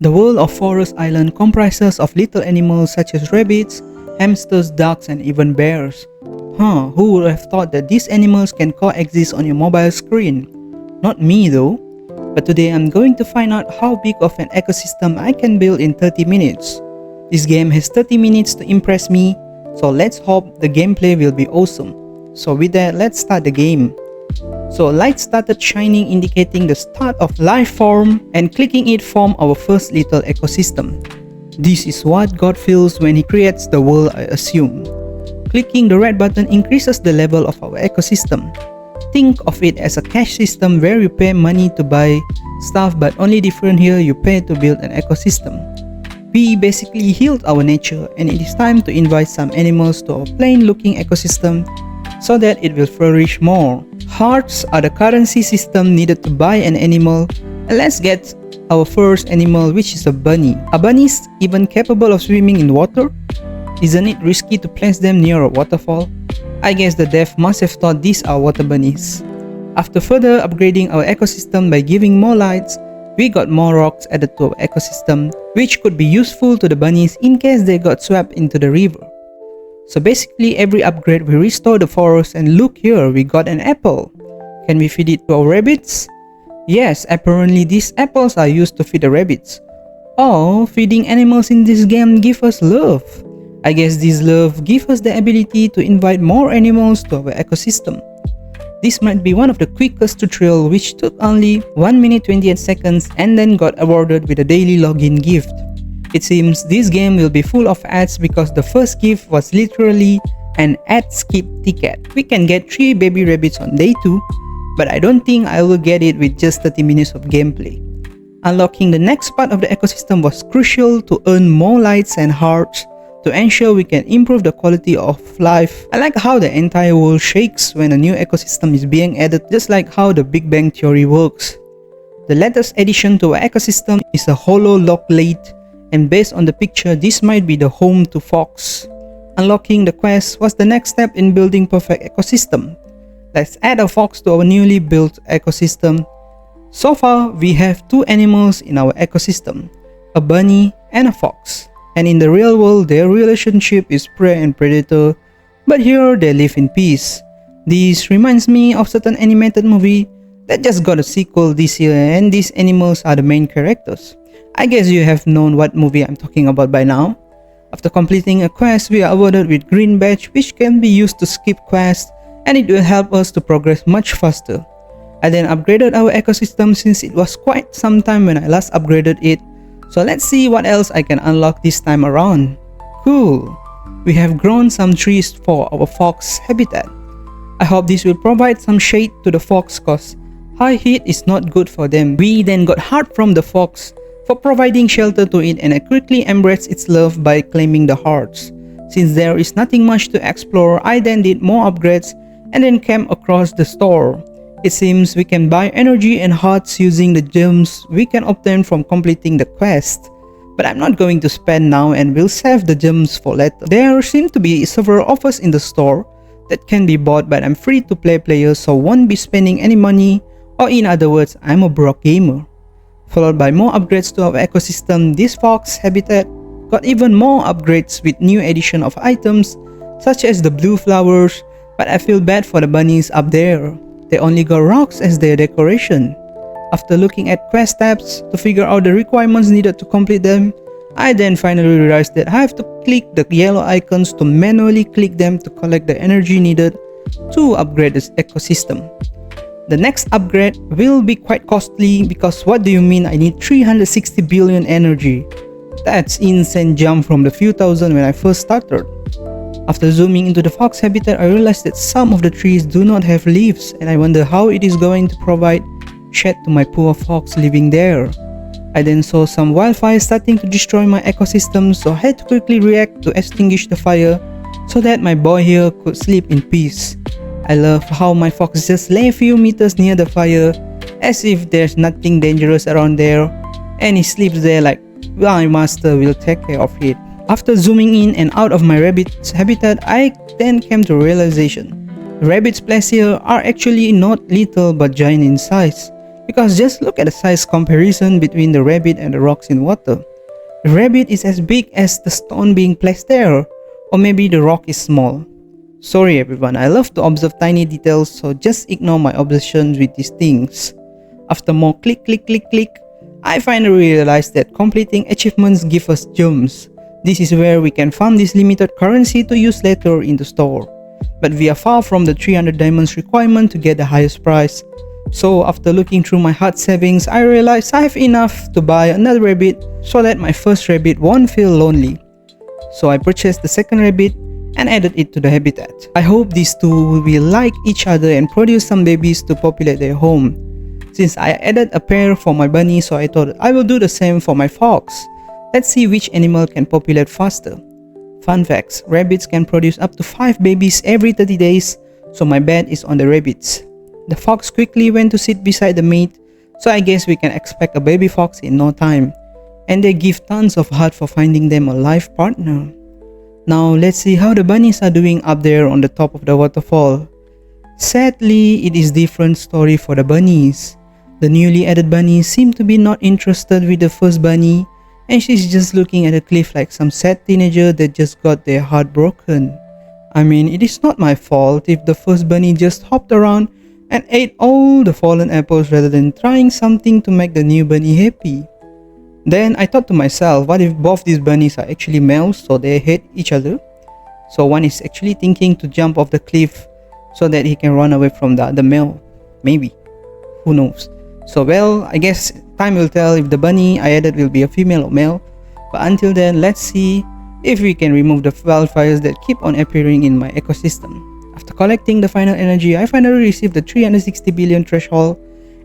The world of Forest Island comprises of little animals such as rabbits, hamsters, ducks, and even bears. Who would have thought that these animals can coexist on your mobile screen? Not me though. But today I'm going to find out how big of an ecosystem I can build in 30 minutes. This game has 30 minutes to impress me, so let's hope the gameplay will be awesome. So with that, let's start the game. So light started shining, indicating the start of life form, and clicking it formed our first little ecosystem. This is what God feels when He creates the world, I assume. Clicking the red button increases the level of our ecosystem. Think of it as a cash system where you pay money to buy stuff, but only different here you pay to build an ecosystem. We basically healed our nature, and it is time to invite some animals to our plain looking ecosystem so that it will flourish more. Hearts are the currency system needed to buy an animal, and let's get our first animal, which is a bunny. Are bunnies even capable of swimming in water? Isn't it risky to place them near a waterfall? I guess the dev must have thought these are water bunnies. After further upgrading our ecosystem by giving more lights, we got more rocks added to our ecosystem, which could be useful to the bunnies in case they got swept into the river. So basically every upgrade we restore the forest, and look here, we got an apple. Can we feed it to our rabbits? Yes, apparently these apples are used to feed the rabbits. Oh, feeding animals in this game give us love. I guess this love gives us the ability to invite more animals to our ecosystem. This might be one of the quickest tutorial, which took only 1 minute 28 seconds and then got awarded with a daily login gift. It seems this game will be full of ads because the first gift was literally an ad skip ticket. We can get 3 baby rabbits on day 2, but I don't think I will get it with just 30 minutes of gameplay. Unlocking the next part of the ecosystem was crucial to earn more lights and hearts to ensure we can improve the quality of life. I like how the entire world shakes when a new ecosystem is being added, just like how the Big Bang Theory works. The latest addition to our ecosystem is a hollow log lake, and based on the picture, this might be the home to fox. Unlocking the quest was the next step in building perfect ecosystem. Let's add a fox to our newly built ecosystem. So far, we have 2 animals in our ecosystem, a bunny and a fox. And in the real world, their relationship is prey and predator, but here they live in peace. This reminds me of certain animated movie that just got a sequel this year, and these animals are the main characters. I guess you have known what movie I'm talking about by now. After completing a quest, we are awarded with green badge, which can be used to skip quests, and it will help us to progress much faster. I then upgraded our ecosystem since it was quite some time when I last upgraded it. So let's see what else I can unlock this time around. Cool! We have grown some trees for our fox habitat. I hope this will provide some shade to the fox cause high heat is not good for them. We then got heart from the fox for providing shelter to it, and I quickly embraced its love by claiming the hearts. Since there is nothing much to explore, I then did more upgrades and then came across the store. It seems we can buy energy and hearts using the gems we can obtain from completing the quest. But I'm not going to spend now and will save the gems for later. There seem to be several offers in the store that can be bought, but I'm free to play player, so won't be spending any money, or in other words, I'm a broke gamer. Followed by more upgrades to our ecosystem, this fox habitat got even more upgrades with new addition of items such as the blue flowers, but I feel bad for the bunnies up there. They only got rocks as their decoration. After looking at quest tabs to figure out the requirements needed to complete them, I then finally realized that I have to click the yellow icons to manually click them to collect the energy needed to upgrade this ecosystem. The next upgrade will be quite costly because what do you mean I need 360 billion energy? That's insane jump from the few thousand when I first started. After zooming into the fox habitat, I realized that some of the trees do not have leaves, and I wonder how it is going to provide shade to my poor fox living there. I then saw some wildfire starting to destroy my ecosystem, so I had to quickly react to extinguish the fire so that my boy here could sleep in peace. I love how my fox just lay a few meters near the fire as if there's nothing dangerous around there, and he sleeps there like my master will take care of it. After zooming in and out of my rabbit's habitat, I then came to realization. The rabbits placed here are actually not little but giant in size. Because just look at the size comparison between the rabbit and the rocks in water. The rabbit is as big as the stone being placed there, or maybe the rock is small. Sorry everyone, I love to observe tiny details, so just ignore my obsession with these things. After more click, I finally realized that completing achievements give us gems. This is where we can farm this limited currency to use later in the store. But we are far from the 300 diamonds requirement to get the highest price. So after looking through my hard savings, I realized I have enough to buy another rabbit so that my first rabbit won't feel lonely. So I purchased the second rabbit and added it to the habitat. I hope these two will like each other and produce some babies to populate their home. Since I added a pair for my bunny, so I thought I will do the same for my fox. Let's see which animal can populate faster. Fun facts, rabbits can produce up to 5 babies every 30 days, so my bet is on the rabbits. The fox quickly went to sit beside the mate, so I guess we can expect a baby fox in no time. And they give tons of heart for finding them a life partner. Now let's see how the bunnies are doing up there on the top of the waterfall. Sadly, it is different story for the bunnies. The newly added bunny seemed to be not interested with the first bunny, and she's just looking at the cliff like some sad teenager that just got their heart broken. I mean, it is not my fault if the first bunny just hopped around and ate all the fallen apples rather than trying something to make the new bunny happy. Then I thought to myself, what if both these bunnies are actually males, so they hate each other? So one is actually thinking to jump off the cliff so that he can run away from the other male. Maybe. Who knows? So well, I guess time will tell if the bunny I added will be a female or male. But until then, let's see if we can remove the wildfires that keep on appearing in my ecosystem. After collecting the final energy, I finally received the 360 billion threshold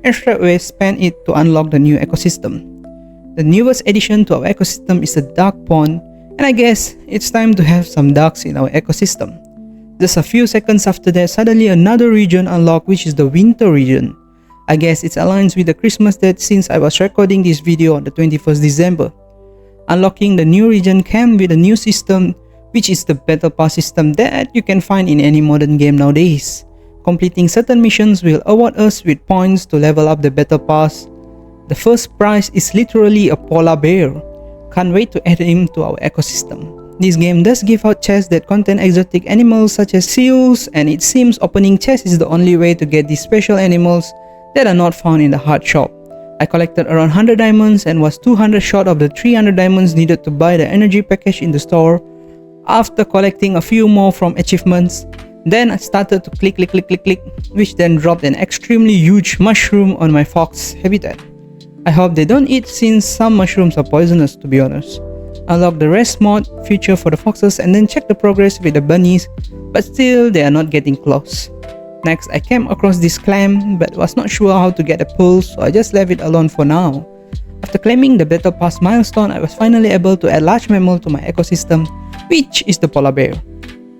and straightaway spent it to unlock the new ecosystem. The newest addition to our ecosystem is the duck pond, and I guess it's time to have some ducks in our ecosystem. Just a few seconds after that, suddenly another region unlocked, which is the winter region. I guess it aligns with the Christmas date since I was recording this video on the 21st December. Unlocking the new region came with a new system, which is the Battle Pass system that you can find in any modern game nowadays. Completing certain missions will award us with points to level up the Battle Pass. The first prize is literally a polar bear. Can't wait to add him to our ecosystem. This game does give out chests that contain exotic animals such as seals, and it seems opening chests is the only way to get these special animals that are not found in the hard shop. I collected around 100 diamonds and was 200 short of the 300 diamonds needed to buy the energy package in the store. After collecting a few more from achievements, then I started to click, which then dropped an extremely huge mushroom on my fox habitat. I hope they don't eat since some mushrooms are poisonous, to be honest. Unlock the rest mod feature for the foxes and then check the progress with the bunnies, but still they are not getting close. Next, I came across this clam but was not sure how to get a pulse, so I just left it alone for now. After claiming the Battle Pass milestone, I was finally able to add large mammal to my ecosystem, which is the polar bear.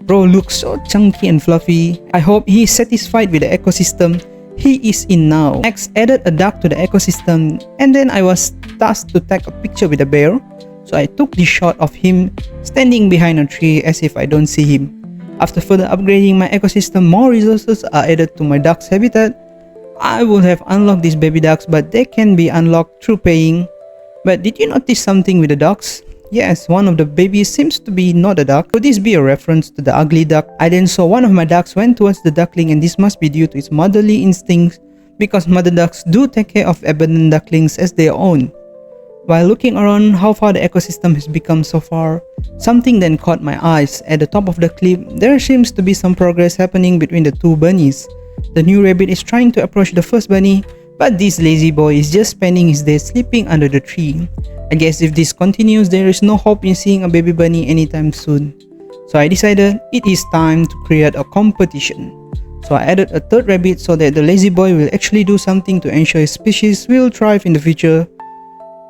Bro looks so chunky and fluffy. I hope he is satisfied with the ecosystem he is in now. Next, added a duck to the ecosystem, and then I was tasked to take a picture with the bear, so I took this shot of him standing behind a tree as if I don't see him. After further upgrading my ecosystem, more resources are added to my duck's habitat. I would have unlocked these baby ducks, but they can be unlocked through paying. But did you notice something with the ducks? Yes, one of the babies seems to be not a duck. Could this be a reference to the ugly duck? I then saw one of my ducks went towards the duckling, and this must be due to its motherly instincts because mother ducks do take care of abandoned ducklings as their own. While looking around how far the ecosystem has become so far, something then caught my eyes. At the top of the cliff, there seems to be some progress happening between the two bunnies. The new rabbit is trying to approach the first bunny, but this lazy boy is just spending his day sleeping under the tree. I guess if this continues, there is no hope in seeing a baby bunny anytime soon. So I decided it is time to create a competition. So I added a third rabbit so that the lazy boy will actually do something to ensure his species will thrive in the future.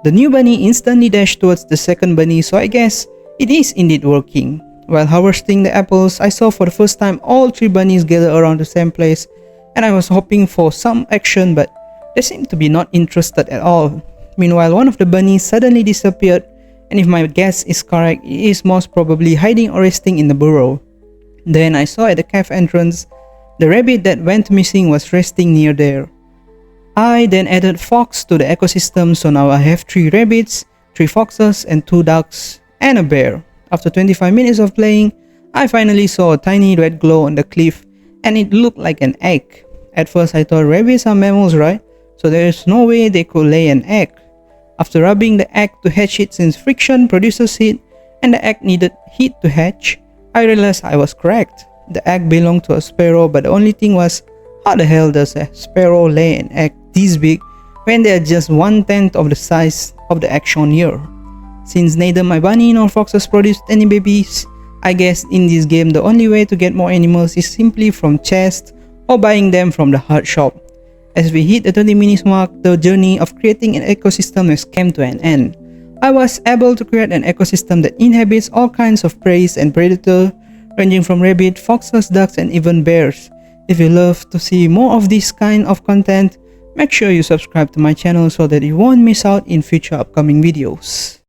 The new bunny instantly dashed towards the second bunny, so I guess it is indeed working. While harvesting the apples, I saw for the first time all 3 bunnies gather around the same place, and I was hoping for some action, but they seemed to be not interested at all. Meanwhile, one of the bunnies suddenly disappeared, and if my guess is correct, it is most probably hiding or resting in the burrow. Then I saw at the cave entrance, the rabbit that went missing was resting near there. I then added fox to the ecosystem, so now I have 3 rabbits, 3 foxes and 2 ducks and a bear. After 25 minutes of playing, I finally saw a tiny red glow on the cliff and it looked like an egg. At first I thought rabbits are mammals, right? So there is no way they could lay an egg. After rubbing the egg to hatch it, since friction produces heat and the egg needed heat to hatch, I realized I was correct. The egg belonged to a sparrow, but the only thing was, how the hell does a sparrow lay an egg this big when they are just 1/10 of the size of the egg shown here? Since neither my bunny nor foxes produced any babies, I guess in this game the only way to get more animals is simply from chests or buying them from the herd shop. As we hit the 30 minutes mark, the journey of creating an ecosystem has come to an end. I was able to create an ecosystem that inhabits all kinds of prey and predators, ranging from rabbits, foxes, ducks, and even bears. If you love to see more of this kind of content, make sure you subscribe to my channel so that you won't miss out in future upcoming videos.